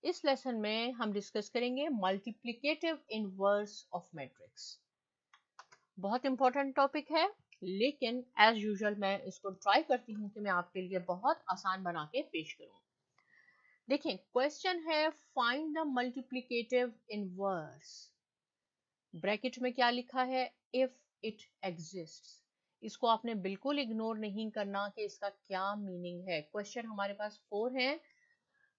इस लेसन में हम डिस्कस करेंगे मल्टीप्लिकेटिव इनवर्स ऑफ मैट्रिक्स। बहुत इंपॉर्टेंट टॉपिक है, लेकिन एज यूजुअल मैं इसको ट्राई करती हूँ कि मैं आपके लिए बहुत आसान बना के पेश करूँ। देखें, क्वेश्चन है find the multiplicative inverse. Bracket में क्या लिखा है? If it exists. इसको आपने बिल्कुल इग्नोर नहीं करना कि इसका क्या मीनिंग है। क्वेश्चन हमारे पास 4 है,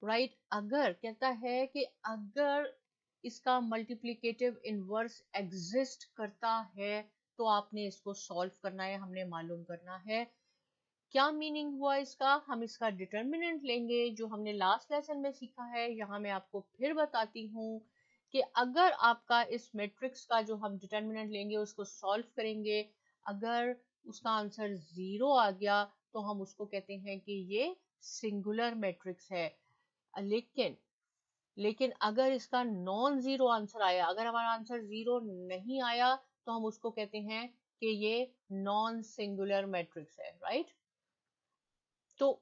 राइट। अगर कहता है कि अगर इसका मल्टीप्लिकेटिव इनवर्स एग्जिस्ट करता है तो आपने इसको सॉल्व करना है, हमने मालूम करना है क्या मीनिंग हुआ इसका। हम इसका डिटर्मिनेंट लेंगे जो हमने लास्ट लेसन में सीखा है। यहाँ मैं आपको फिर बताती हूँ कि अगर आपका इस मैट्रिक्स का जो हम डिटर्मिनेंट लेंगे उसको सॉल्व करेंगे, अगर उसका आंसर 0 आ गया तो हम उसको कहते हैं कि ये सिंगुलर मैट्रिक्स है। लेकिन अगर इसका नॉन जीरो आंसर आया, अगर हमारा आंसर 0 नहीं आया तो हम उसको कहते हैं कि ये नॉन सिंगुलर मैट्रिक्स है, राइट। तो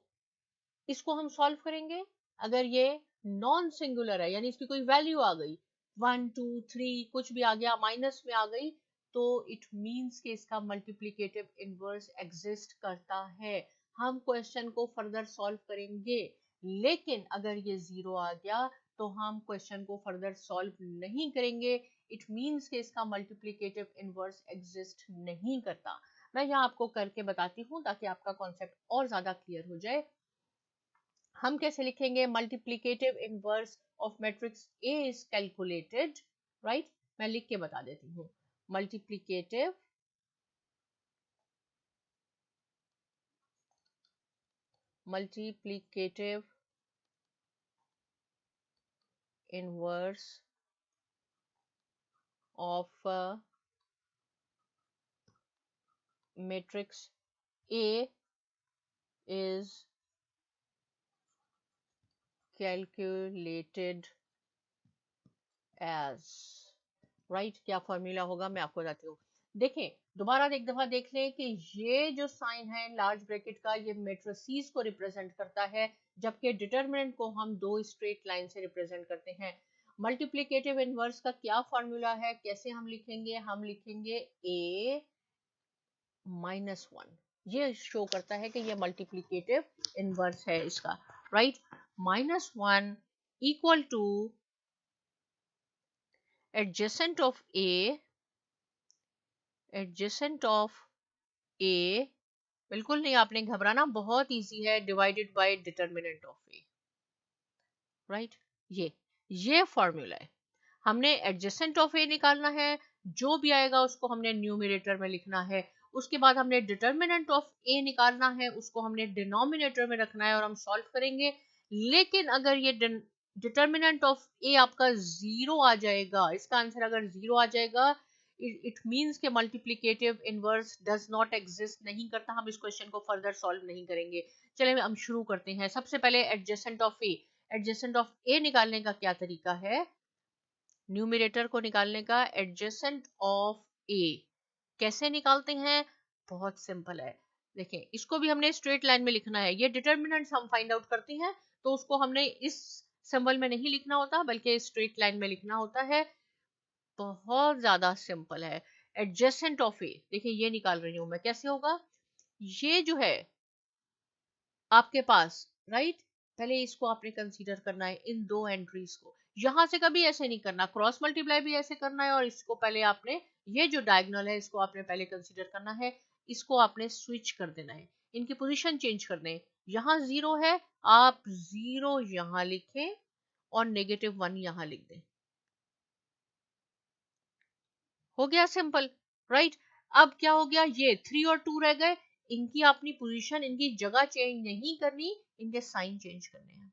इसको हम सॉल्व करेंगे। अगर ये नॉन सिंगुलर है यानी इसकी कोई वैल्यू आ गई 1 2 3 कुछ भी आ गया, माइनस में आ गई, तो इट मींस कि इसका मल्टीप्लिकेटिव इनवर्स एग्जिस्ट करता है। हम क्वेश्चन को फर्दर सॉल्व करेंगे, लेकिन अगर ये 0 आ गया तो हम क्वेश्चन को फर्दर सॉल्व नहीं करेंगे। इट मींस कि इसका मल्टीप्लिकेटिव इनवर्स एग्जिस्ट नहीं करता। मैं यहाँ आपको करके बताती हूँ ताकि आपका कॉन्सेप्ट और ज्यादा क्लियर हो जाए। हम कैसे लिखेंगे? Multiplicative inverse of matrix A is calculated, right. मैं लिख के बता देती हूँ। Multiplicative inverse of matrix A is calculated as, right. क्या फॉर्मूला होगा मैं आपको बताती हूँ। देखें, दोबारा एक दफा देख लें कि ये जो साइन है लार्ज ब्रैकेट का, ये मैट्रिसेस को रिप्रेजेंट करता है, जबकि डिटरमिनेंट को हम दो स्ट्रेट लाइन से रिप्रेजेंट करते हैं। मल्टीप्लिकेटिव इनवर्स का क्या फॉर्मूला है, कैसे हम लिखेंगे? हम लिखेंगे a -1। ये शो करता है कि ये मल्टीप्लिकेटिव इनवर्स है इसका, right. -1 equal to adjacent of A, बिल्कुल नहीं आपने घबराना, बहुत इजी है, divided by determinant of A, right. ये फॉर्मूला है। हमने एडजेसेंट ऑफ ए निकालना है, जो भी आएगा उसको हमने न्यूमरेटर में लिखना है। उसके बाद हमने डिटरमिनेंट ऑफ ए निकालना है, उसको हमने डिनोमिनेटर में रखना है और हम सॉल्व करेंगे। लेकिन अगर ये डिटरमिनेंट ऑफ ए आपका 0 आ जाएगा, इसका आंसर अगर 0 आ जाएगा, इट मींस के multiplicative inverse does not exist, नहीं करता। हम इस क्वेश्चन को फर्दर सॉल्व नहीं करेंगे। चलिए हम शुरू करते हैं। सबसे पहले adjacent of A. Adjacent of A निकालने का क्या तरीका है? न्यूमरेटर को निकालने का एडजेसेंट ऑफ ए कैसे निकालते हैं? बहुत सिंपल है। देखिए, इसको भी हमने स्ट्रेट लाइन में लिखना है। ये डिटरमिनेंट्स हम फाइंड आउट करते हैं तो उसको हमने इस सिंबल में नहीं लिखना होता बल्कि स्ट्रेट लाइन में लिखना होता है। बहुत ज्यादा सिंपल है। एडजेसेंट ऑफ ए, देखिए ये निकाल रही हूं मैं, कैसे होगा? ये जो है आपके पास, राइट, पहले इसको आपने कंसीडर करना है, इन दो एंट्रीज को। यहां से कभी ऐसे नहीं करना, क्रॉस मल्टीप्लाई भी ऐसे करना है, और इसको पहले आपने, ये जो डायगोनल है इसको आपने पहले कंसीडर करना है, इसको आपने स्विच कर देना है, इनकी पोजीशन चेंज कर दें। यहाँ 0 है, आप 0 यहाँ लिखें और -1 यहाँ लिख दें। हो गया सिंपल, राइट। अब क्या हो गया? ये 3 और 2 रह गए, इनकी अपनी पोजीशन, इनकी जगह चेंज नहीं करनी, इनके साइन चेंज करने हैं।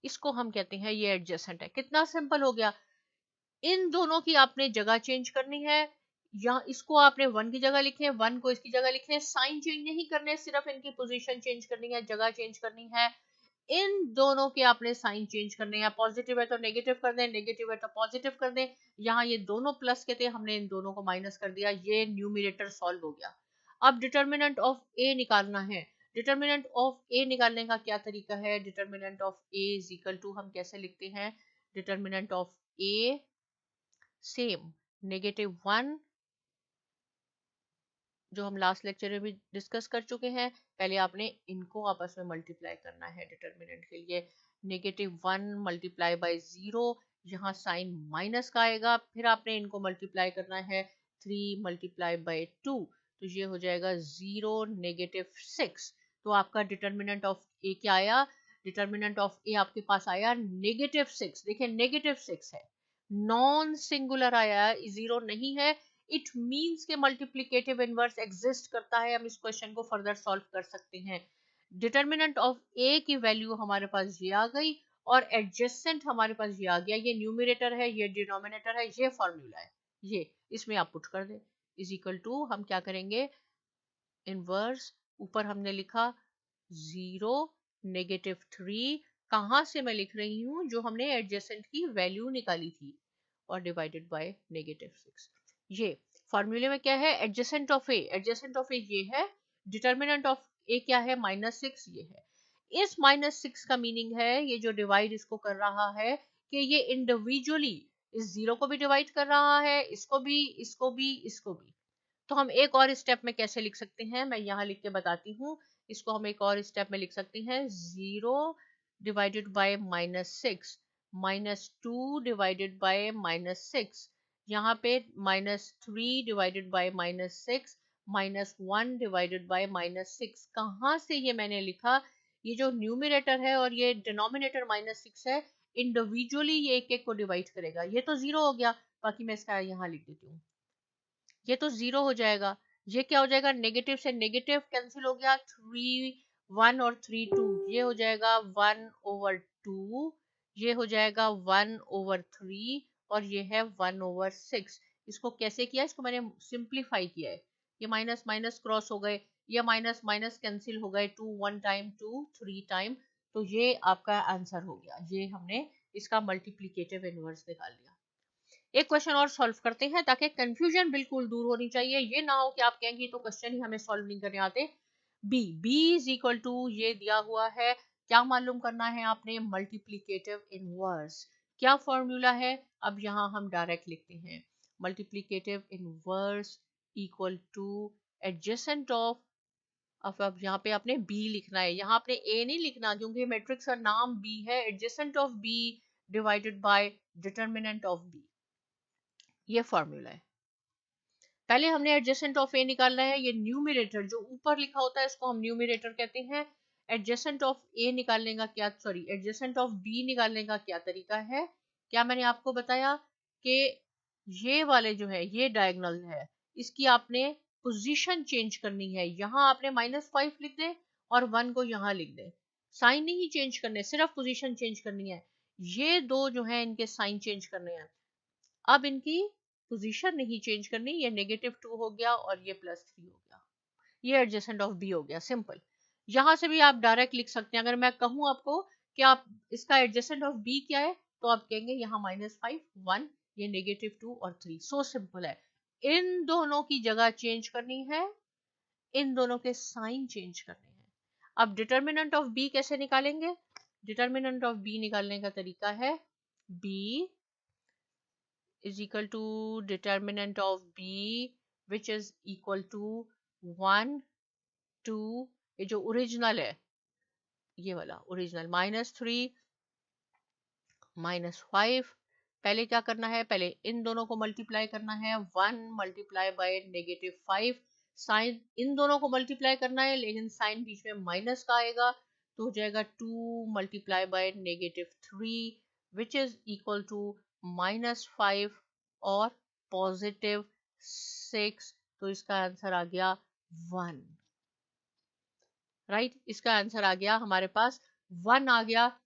इसको हम कहते हैं ये एडजेसेंट है। कितना सिंपल हो गया। इन दोनों की आपने जगह चेंज करनी है। यहाँ इसको आपने 1 की जगह लिखे, 1 को इसकी जगह लिखे, साइन चेंज नहीं करने, सिर्फ इनकी पोजीशन चेंज करनी है, जगह चेंज करनी है। इन दोनों के आपने साइन चेंज करने हैं, पॉजिटिव है तो नेगेटिव कर दें, नेगेटिव है तो पॉजिटिव कर दें। यहाँ ये दोनों प्लस के थे, हमने इन दोनों को माइनस कर दिया, ये न्यूमरेटर सॉल्व हो गया। अब डिटरमिनेंट ऑफ ए निकालना है। डिटर्मिनेंट ऑफ ए निकालने का क्या तरीका है? Determinant of A is equal to हम कैसे लिखते हैं? डिटर्मिनेंट ऑफ ए सेम -1 जो हम लास्ट लेक्चर में भी डिस्कस कर चुके हैं। पहले आपने इनको आपस में मल्टीप्लाई करना है डिटर्मिनेंट के लिए। -1 मल्टीप्लाई बाय 0, यहाँ साइन माइनस का आएगा, फिर आपने इनको मल्टीप्लाई करना है 3 मल्टीप्लाई बाय 2, तो ये हो जाएगा 0 -6। तो आपका डिटर्मिनेंट ऑफ ए क्या आया? डिटर्मिनेंट ऑफ ए आपके पास आया -6। देखिए -6 है, नॉन सिंगुलर आया, जीरो नहीं है। इट मीन्स के मल्टीप्लिकेटिव इनवर्स एग्जिस्ट करता है। हम इस क्वेश्चन को फर्दर सॉल्व कर सकते हैं। डिटर्मिनेंट ऑफ ए की वैल्यू हमारे पास ये आ गई और एडजेसेंट हमारे पास ये आ गया। ये न्यूमरेटर है, ये डिनोमिनेटर है, ये फॉर्मूला है, ये इसमें आप पुट कर दें। इज इक्वल टू हम क्या करेंगे? इनवर्स ऊपर हमने लिखा 0 -3, कहाँ से मैं लिख रही हूँ? जो हमने एडजेसेंट की वैल्यू निकाली थी, और डिवाइडेड बाय -6। ये फॉर्मूले में क्या है? Adjacent of A, adjacent of A ये है। डिटर्मिनेंट ऑफ ए क्या है? -6 ये है। इस -6 का मीनिंग है, ये जो डिवाइड इसको कर रहा है, कि ये इंडिविजुअली इस 0 को भी डिवाइड कर रहा है, इसको भी, इसको भी, इसको भी। तो हम एक और स्टेप में कैसे लिख सकते हैं, मैं यहाँ लिख के बताती हूँ। इसको हम एक और स्टेप में लिख सकते हैं। 0 डिवाइडेड बाय -6 -2 डिवाइडेड बाय -6, यहाँ पे -3 डिवाइडेड बाय -6 -1 डिवाइडेड बाय -6। कहाँ से ये मैंने लिखा? ये जो न्यूमरेटर है और ये डिनोमिनेटर -6 है, इंडिविजुअली ये एक एक को डिवाइड करेगा। ये तो 0 हो गया, बाकी मैं इसका यहाँ लिख देती हूँ। ये तो 0 हो जाएगा। ये क्या हो जाएगा? नेगेटिव से नेगेटिव कैंसिल हो गया, 3 1 और 3 2, ये हो जाएगा 1/2, ये हो जाएगा 1/3, और ये है 1/6। इसको कैसे किया? इसको मैंने सिंप्लीफाई किया है। ये माइनस माइनस क्रॉस हो गए, ये माइनस माइनस कैंसिल हो गए, 2 1 टाइम 2 3 टाइम, तो ये आपका आंसर हो गया। ये हमने इसका मल्टीप्लिकेटिव इनवर्स निकाल लिया। एक क्वेश्चन और सॉल्व करते हैं, ताकि कंफ्यूजन बिल्कुल दूर होनी चाहिए। ये ना हो कि आप कहेंगे तो क्वेश्चन ही हमें सॉल्व नहीं करने आते। बी इज इक्वल टू ये दिया हुआ है, क्या मालूम करना है आपने? Multiplicative inverse. क्या फॉर्मूला है? अब यहाँ हम डायरेक्ट लिखते हैं। Multiplicative inverse equal to adjacent of, अब यहाँ पे आपने बी लिखना है, यहाँ आपने ए नहीं लिखना, क्योंकि मैट्रिक्स का नाम बी है। Adjacent of B divided by determinant of B, ये फॉर्मूला है। पहले हमने एडजेसेंट ऑफ ए निकालना है। ये न्यूमरेटर जो ऊपर लिखा होता है, इसको हम न्यूमरेटर कहते हैं। एडजेसेंट ऑफ ए निकालने का क्या, सॉरी, एडजेसेंट ऑफ बी निकालने का क्या तरीका है? क्या मैंने आपको बताया कि ये वाले जो है, ये डायगोनल है, इसकी आपने पोजीशन चेंज करनी है। यहाँ आपने -5 लिख दे और 1 को यहाँ लिख दे। साइन नहीं चेंज करने, सिर्फ पोजीशन चेंज करनी है। ये दो जो है, इनके साइन चेंज करने हैं। अब इनकी पोजीशन नहीं चेंज करनी। ये -2 हो गया और ये +3 हो गया। ये एडजेसेंट ऑफ बी हो गया, सिंपल। यहां से भी आप डायरेक्ट लिख सकते हैं। अगर मैं कहूं आपको कि आप इसका एडजेसेंट ऑफ बी क्या है, तो आप कहेंगे यहाँ -5 1, ये -2 और 3। सो सिंपल है। इन दोनों की जगह चेंज करनी है, इन दोनों के साइन चेंज करने हैं। अब डिटर्मिनेंट ऑफ बी कैसे निकालेंगे? डिटर्मिनेंट ऑफ बी निकालने का तरीका है, B is equal to determinant of b which is equal to 1 2, ये जो ओरिजिनल है, ये वाला ओरिजिनल, -3 -5। पहले क्या करना है? पहले इन दोनों को मल्टीप्लाई करना है। 1 मल्टीप्लाई बाय -5, साइन इन दोनों को मल्टीप्लाई करना है, लेकिन साइन बीच में माइनस का आएगा, तो हो जाएगा 2 multiply by -3 which is equal to -5 और +6। तो इसका आंसर आ गया 1, राइट। इसका आंसर आ गया हमारे पास 1 आ गया।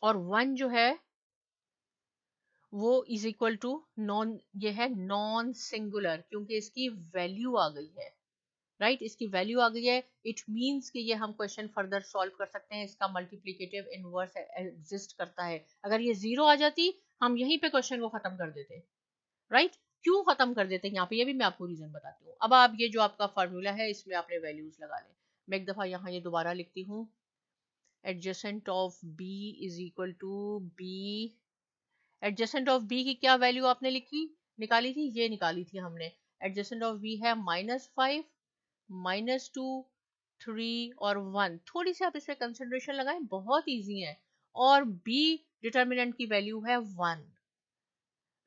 और 1 जो है वो इज इक्वल टू नॉन, ये है नॉन सिंगुलर, क्योंकि इसकी वैल्यू आ गई है, राइट। इसकी वैल्यू आ गई है। इट मींस कि ये हम क्वेश्चन फर्दर सॉल्व कर सकते हैं। इसका मल्टीप्लिकेटिव इनवर्स एग्जिस्ट करता है। अगर ये 0 आ जाती, हम यहीं पे क्वेश्चन को खत्म कर देते, राइट। क्यों खत्म कर देते हैं यहाँ पे, ये भी मैं आपको रीजन बताती हूँ। अब आप ये जो आपका फार्मूला है इसमें आपने वैल्यूज लगा लें। मैं एक दफा यहाँ ये दोबारा लिखती हूँ, adjacent of B is equal to B, adjacent of B की क्या वैल्यू आपने लिखी निकाली थी, ये निकाली थी हमने। एडजेसेंट ऑफ बी है -5, -2, 3 और 1। थोड़ी सी आप इसमें कंसिडरेशन लगाएं, बहुत इजी है। और बी डिटर्मिनेंट की वैल्यू है 1,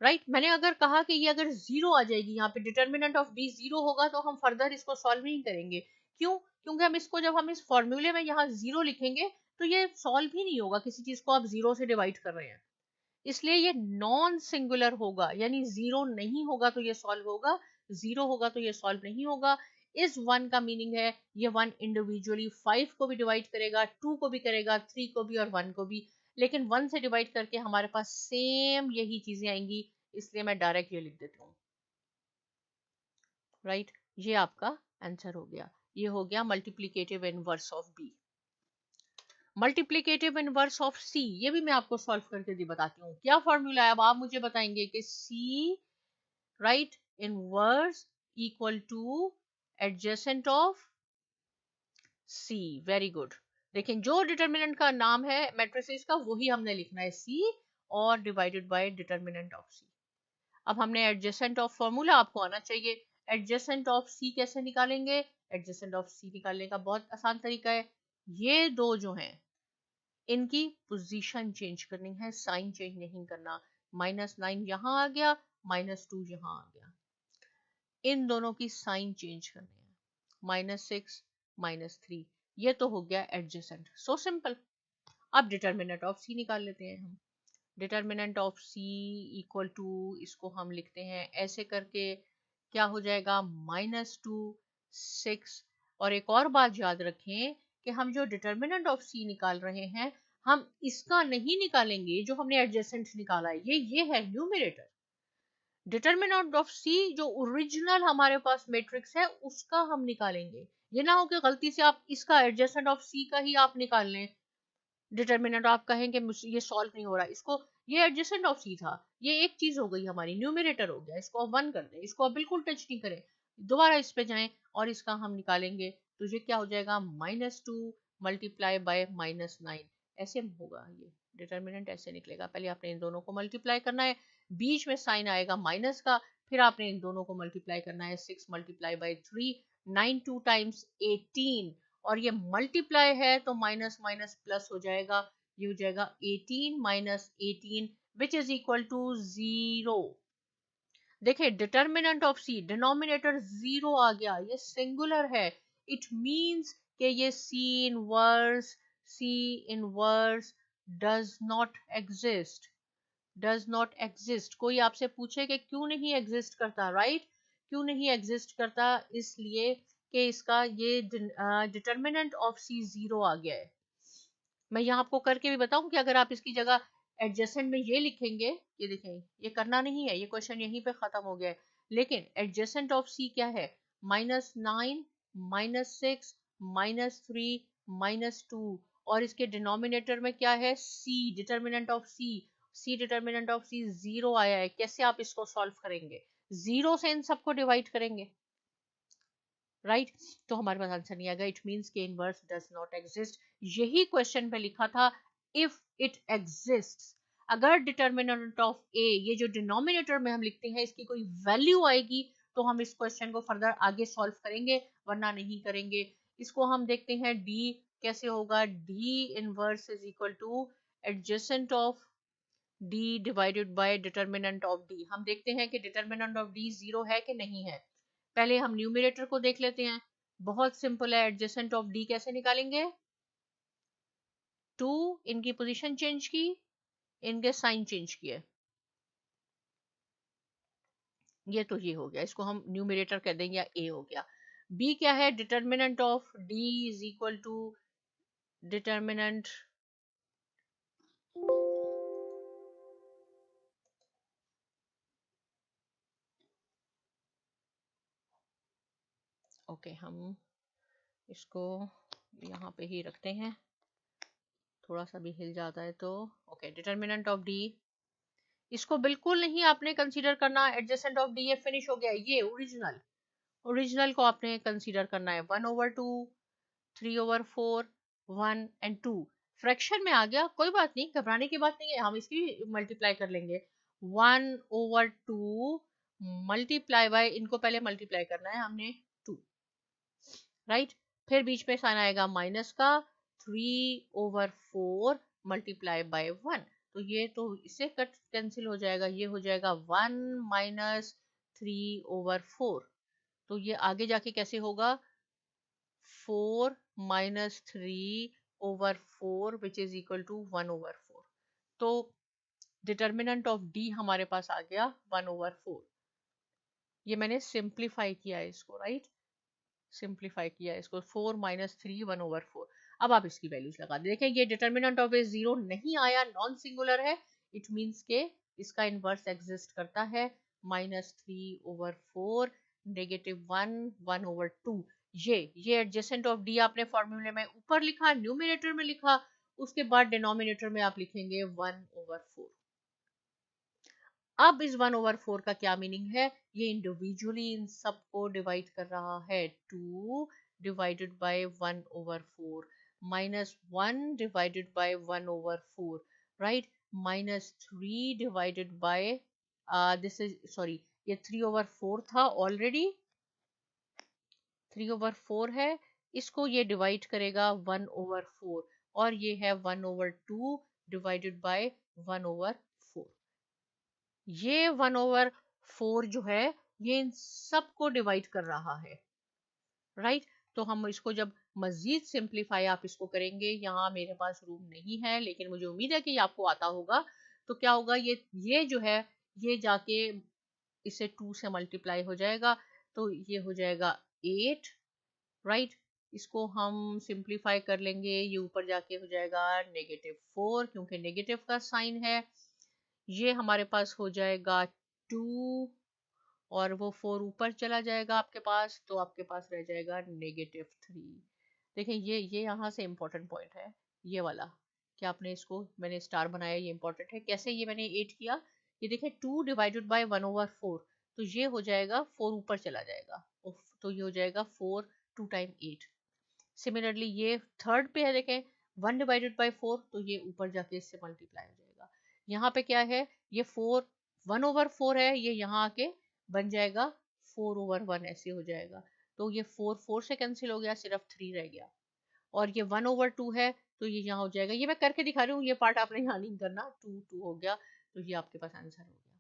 राइट। मैंने अगर कहा कि ये अगर जीरो आ जाएगी यहाँ पे, डिटर्मिनेंट ऑफ बी जीरो होगा, तो हम फर्दर इसको सॉल्व नहीं करेंगे। क्यों? क्योंकि हम इसको जब हम इस फॉर्मूले में यहाँ जीरो लिखेंगे तो ये सॉल्व ही नहीं होगा, किसी चीज को आप जीरो से डिवाइड कर रहे हैं, इसलिए ये नॉन सिंगुलर होगा, यानी जीरो नहीं होगा तो ये सॉल्व होगा, जीरो होगा तो ये सॉल्व नहीं होगा। इस वन का मीनिंग है ये वन इंडिविजुअली 5 को भी डिवाइड करेगा, 2 को भी करेगा, 3 को भी और 1 को भी, लेकिन 1 से डिवाइड करके हमारे पास सेम यही चीजें आएंगी, इसलिए मैं डायरेक्ट ये लिख देती हूँ, राइट। ये आपका आंसर हो गया, ये हो गया multiplicative inverse of B. Multiplicative inverse of C, ये भी मैं आपको सॉल्व करके बताती हूँ। क्या फॉर्मूला है, अब आप मुझे बताएंगे कि C right inverse equal to adjacent of C. Very good. देखें, जो डिटर्मिनेंट का नाम है मैट्रिसेस का वही हमने लिखना है, सी और डिवाइडेड बाय डिटर्मिनेंट ऑफ सी। अब हमने एडजेसेंट ऑफ फॉर्मूला आपको आना चाहिए। एडजेसेंट ऑफ सी कैसे निकालेंगे? एडजेसेंट ऑफ सी निकालने का बहुत आसान तरीका है, ये दो जो हैं इनकी पोजीशन चेंज करनी है, साइन चेंज नहीं करना। -9 यहाँ आ गया, -2 यहाँ आ गया, इन दोनों की साइन चेंज करनी है, -6 -3। ये तो हो गया एडजेसेंट, सो सिंपल। अब डिटर्मिनेंट ऑफ सी निकाल लेते हैं हम। Determinant of C equal to, इसको हम लिखते हैं ऐसे करके, क्या हो जाएगा, -2 6। और एक और बात याद रखें कि हम जो डिटर्मिनेंट ऑफ सी निकाल रहे हैं, हम इसका नहीं निकालेंगे जो हमने एडजेसेंट निकाला है, ये है न्यूमरेटर। डिटर्मिनेंट ऑफ सी जो ओरिजिनल हमारे पास मैट्रिक्स है उसका हम निकालेंगे। ये ना हो कि गलती से आप इसका एडजेसेंट ऑफ सी का ही आप निकाल लें डिटर्मिनेंट, आप कहें कि ये सॉल्व नहीं हो रहा, इसको, ये एडजेसेंट ऑफ सी था, ये एक चीज हो गई हमारी, न्यूमरेटर हो गया, इसको आप 1 कर दें, इसको आप बिल्कुल टच नहीं करें, दोबारा इस पे जाएं और इसका हम निकालेंगे, तो ये क्या हो जाएगा, -2 मल्टीप्लाई बाय -9। ऐसे होगा, ये डिटर्मिनेंट ऐसे निकलेगा। पहले आपने इन दोनों को मल्टीप्लाई करना है, बीच में साइन आएगा माइनस का, फिर आपने इन दोनों को मल्टीप्लाई करना है, 6 मल्टीप्लाई बाय 3, 9 2 टाइम्स 18, और ये मल्टीप्लाई है तो माइनस माइनस प्लस हो जाएगा, ये हो जाएगा 18 -18 विच इज इक्वल टू 0। देखिए, डिटर्मिनेंट ऑफ सी, डिनोमिनेटर 0 आ गया, ये सिंगुलर है, इट मींस कि ये C inverse does not exist, does not exist. कोई आपसे पूछे कि क्यों नहीं एग्जिस्ट करता, राइट क्यों नहीं एग्जिस्ट करता? इसलिए कि इसका ये डिटर्मिनेंट ऑफ सी 0 आ गया है। मैं यहाँ आपको करके भी बताऊं कि अगर आप इसकी जगह एडजेसेंट में ये लिखेंगे, ये देखें, ये करना नहीं है, ये क्वेश्चन यहीं पे खत्म हो गया है, लेकिन एडजेसेंट ऑफ सी क्या है, -9 -6 -3 -2, और इसके डिनोमिनेटर में क्या है, C, determinant of C, C determinant of C 0 आया है। कैसे आप इसको सॉल्व करेंगे? 0 से इन सबको डिवाइड करेंगे, राइट तो हमारे पास आंसर नहीं आएगा, इट मींस के इनवर्स डज नॉट एग्जिस्ट। यही क्वेश्चन पे लिखा था, इफ इट एग्जिस्ट्स, अगर डिटर्मिनेंट ऑफ ए, ये जो डिनोमिनेटर में हम लिखते हैं, इसकी कोई वैल्यू आएगी तो हम इस क्वेश्चन को फर्दर आगे सॉल्व करेंगे, वरना नहीं करेंगे। इसको हम देखते हैं डी कैसे होगा, D inverse is equal to adjacent of D divided by determinant of D. हम देखते हैं कि डिटर्मिनेंट ऑफ डी 0 है कि नहीं है। पहले हम न्यूमरेटर को देख लेते हैं, बहुत सिंपल है, एडजेसेंट ऑफ डी कैसे निकालेंगे, 2, इनकी पोजीशन चेंज की, इनके साइन चेंज किए, ये तो ये हो गया, इसको हम न्यूमरेटर कह देंगे या ए हो गया। बी क्या है, determinant of D is equal to determinant, okay हम इसको यहाँ पे ही रखते हैं, थोड़ा सा भी हिल जाता है तो, ओके डिटर्मिनेंट ऑफ डी इसको बिल्कुल नहीं आपने कंसीडर करना एडजेसेंट ऑफ डी, ये फिनिश हो गया। ये ओरिजिनल को आपने कंसीडर करना है 1/2, 3/4, 1 एंड 2। फ्रैक्शन में आ गया, कोई बात नहीं, घबराने की बात नहीं है, हम इसकी मल्टीप्लाई कर लेंगे। 1/2 मल्टीप्लाई बाय, इनको पहले मल्टीप्लाई करना है हमने 2, राइट। फिर बीच में साइन आएगा माइनस का, 3/4 मल्टीप्लाई बाय 1। तो ये तो इससे कट कैंसिल हो जाएगा, ये हो जाएगा 1 माइनस 3/4। तो ये आगे जाके कैसे होगा, 4 minus 3/4 which is equal to 1/4। तो डिटर्मिनेंट ऑफ डी हमारे पास आ गया 1/4। ये मैंने सिंप्लीफाई किया है इसको, राइट, सिंप्लीफाई किया है इसको, 4 माइनस 3 1/4। अब आप इसकी वैल्यूज लगा देखें, ये डिटर्मिनेंट ऑफ ए जीरो नहीं आया, नॉन सिंगुलर है, इट मीन्स के इसका इनवर्स एग्जिस्ट करता है, -3/4 -1 1/2। ये एडजेसेंट ऑफ डी आपने फॉर्मूले में ऊपर लिखा, न्यूमरेटर में लिखा, उसके बाद डिनोमिनेटर में आप लिखेंगे 1/4। अब इस 1/4 का क्या मीनिंग है, ये इंडिविजुअली इन सबको डिवाइड कर रहा है। 2 divided by 1/4 -1 divided by 1/4, right, -3 divided by this is sorry, ये 3/4 था ऑलरेडी, 3/4 है, इसको ये डिवाइड करेगा 1/4, और ये है 1/2 डिवाइडेड बाय 1/4। ये 1/4 जो है ये इन सबको डिवाइड कर रहा है, राइट। तो हम इसको जब मजीद सिंप्लीफाई आप इसको करेंगे, यहाँ मेरे पास रूम नहीं है लेकिन मुझे उम्मीद है कि आपको आता होगा। तो क्या होगा, ये जो है ये जाके इसे 2 से मल्टीप्लाई हो जाएगा, तो ये हो जाएगा 8, राइट। इसको हम सिंप्लीफाई कर लेंगे, ये ऊपर जाके हो जाएगा -4 क्योंकि नेगेटिव का साइन है। ये हमारे पास हो जाएगा 2, और वो 4 ऊपर चला जाएगा आपके पास, तो आपके पास रह जाएगा -3। देखिए ये यहाँ से इम्पोर्टेंट पॉइंट है, ये वाला कि आपने इसको, मैंने स्टार बनाया, ये इम्पोर्टेंट है। कैसे ये मैंने 8 किया, ये देखिए 2 डिवाइडेड बाय 1/4, तो ये हो जाएगा 4 ऊपर चला जाएगा, तो ये हो जाएगा 4 2 टाइम 8। सिमिलरली ये थर्ड पे है, देखें 1 डिवाइडेड बाय 4, तो ये ऊपर जाके इससे मल्टीप्लाई हो जाएगा। यहाँ पे क्या है, ये 4 1/4 है, ये यहाँ आके बन जाएगा 4/1, ऐसे हो जाएगा। तो ये 4 4 से कैंसिल हो गया, सिर्फ 3 रह गया, और ये 1/2 है, तो ये यहाँ हो जाएगा। ये मैं करके दिखा रही हूँ, ये पार्ट आपने यहाँ नहीं करना, 2 2 हो गया, तो ये आपके पास आंसर हो गया।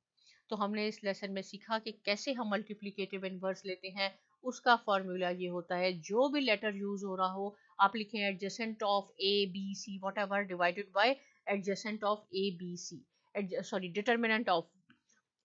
तो हमने इस लेसन में सीखा कि कैसे हम मल्टीप्लिकेटिव इनवर्स लेते हैं। उसका फॉर्मूला ये होता है, जो भी लेटर यूज हो रहा हो आप लिखें adjacent of A B C whatever divided by adjacent of A B C, sorry determinant of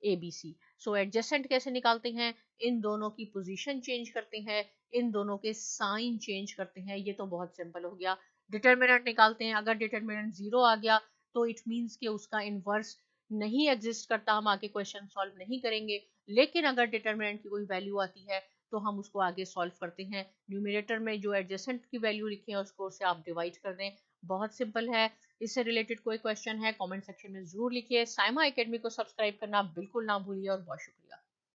A B C. So adjacent कैसे निकालते हैं, इन दोनों की पोजीशन चेंज करते हैं, इन दोनों के साइन चेंज करते हैं, ये तो बहुत सिंपल हो गया। डिटर्मिनेंट निकालते हैं, अगर डिटर्मिनेंट 0 आ गया तो इट मीन्स कि उसका इनवर्स नहीं एग्जिस्ट करता, हम आगे क्वेश्चन सॉल्व नहीं करेंगे। लेकिन अगर डिटर्मिनेंट की कोई वैल्यू आती है तो हम उसको आगे सॉल्व करते हैं। न्यूमरेटर में जो एडजेसेंट की वैल्यू लिखी है उसको उससे आप डिवाइड कर दें, बहुत सिंपल है। इससे रिलेटेड कोई क्वेश्चन है कमेंट सेक्शन में जरूर लिखिए। साइमा एकेडमी को सब्सक्राइब करना बिल्कुल ना भूलिए, और बहुत शुक्रिया।